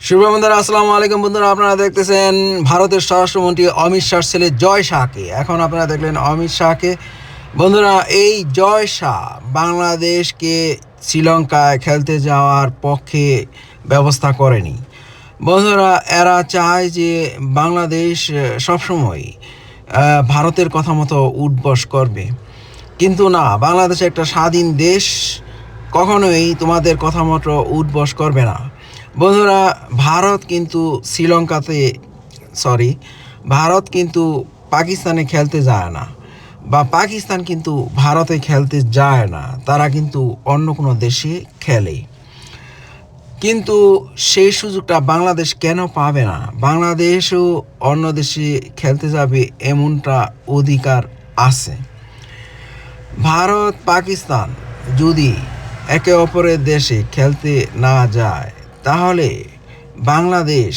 শুভ বন্ধুরা, আসসালামু আলাইকুম। বন্ধুরা, আপনারা দেখতেছেন ভারতের স্বরাষ্ট্রমন্ত্রী অমিত শাহর ছেলে জয় শাহকে। এখন আপনারা দেখলেন অমিত শাহকে। বন্ধুরা, এই জয় শাহ বাংলাদেশকে শ্রীলঙ্কায় খেলতে যাওয়ার পক্ষে ব্যবস্থা করেনি। বন্ধুরা, এরা চায় যে বাংলাদেশ সবসময় ভারতের কথা মতো উঠবস করবে, কিন্তু না, বাংলাদেশ একটা স্বাধীন দেশ, কখনোই তোমাদের কথা মতো উঠবস করবে না। বন্ধুরা, ভারত কিন্তু ভারত কিন্তু পাকিস্তানে খেলতে যায় না, বা পাকিস্তান কিন্তু ভারতে খেলতে যায় না, তারা কিন্তু অন্য কোনো দেশে খেলে। কিন্তু সেই সুযোগটা বাংলাদেশ কেন পাবে না? বাংলাদেশও অন্য দেশে খেলতে যাবে এমনটা অধিকার আছে। ভারত পাকিস্তান যদি একে অপরের দেশে খেলতে না যায়, তাহলে বাংলাদেশ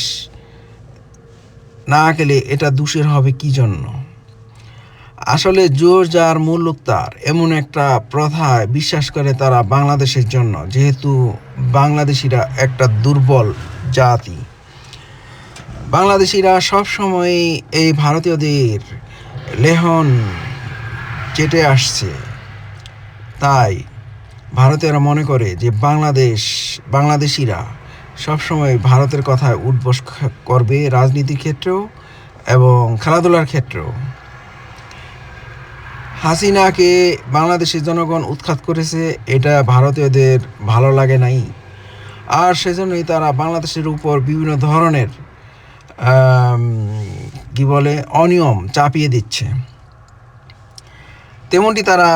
না গেলে এটা দোষের হবে কি জন্য? আসলে জোর যার মুল্লুক তার, এমন একটা প্রথায় বিশ্বাস করে তারা বাংলাদেশের জন্য, যেহেতু বাংলাদেশিরা একটা দুর্বল জাতি। বাংলাদেশিরা সবসময় এই ভারতীয়দের লেহন চেটে আসছে, তাই ভারতীয়রা মনে করে যে বাংলাদেশিরা সবসময় ভারতের কথায় উঠবস করবে, রাজনীতির ক্ষেত্রেও এবং খেলাধুলার ক্ষেত্রেও। হাসিনাকে বাংলাদেশের জনগণ উৎখাত করেছে, এটা ভারতীয়দের ভালো লাগে নাই, আর সেজন্যই তারা বাংলাদেশের উপর বিভিন্ন ধরনের অনিয়ম চাপিয়ে দিচ্ছে। তেমনটি তারা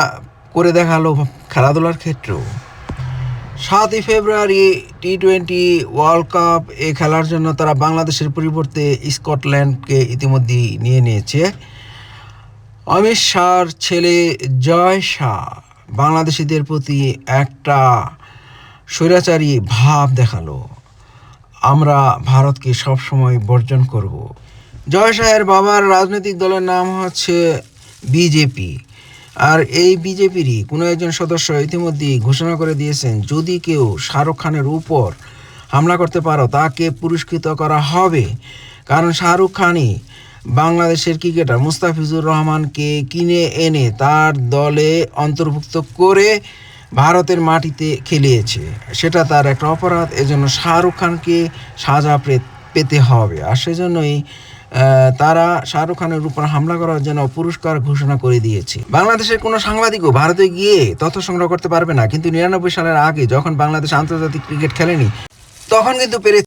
করে দেখালো খেলাধুলার ক্ষেত্রেও। 7ই ফেব্রুয়ারি টি-20 ওয়ার্ল্ড কাপ এ খেলার জন্য তারা বাংলাদেশের পরিবর্তে স্কটল্যান্ডকে ইতিমধ্যেই নিয়ে নিয়েছে। অমিত শাহর ছেলে জয় শাহ বাংলাদেশিদের প্রতি একটা স্বৈরাচারী ভাব দেখালো, আমরা ভারতকে সবসময় বর্জন করব। জয় শাহের বাবার রাজনৈতিক দলের নাম হচ্ছে বিজেপি, আর এই বিজেপিরই কোনো একজন সদস্য ইতিমধ্যেই ঘোষণা করে দিয়েছেন, যদি কেউ শাহরুখ খানের উপর হামলা করতে পারো তাকে পুরস্কৃত করা হবে। কারণ শাহরুখ খানই বাংলাদেশের ক্রিকেটার মুস্তাফিজুর রহমানকে কিনে এনে তার দলে অন্তর্ভুক্ত করে ভারতের মাটিতে খেলিয়েছে, সেটা তার একটা অপরাধ। এজন্য শাহরুখ খানকে সাজা পেতে হবে, আর সেজন্যই তারা শাহরুখ খানের উপর হামলা করার জন্য পুরস্কার ঘোষণা করে দিয়েছে। বাংলাদেশের কোনো সাংবাদিকও ভারতে গিয়ে তথ্য সংগ্রহ করতে পারবে না, কিন্তু 99 সালের আগে যখন বাংলাদেশ আন্তর্জাতিক ক্রিকেট খেলেনি, তখন কিন্তু পেরে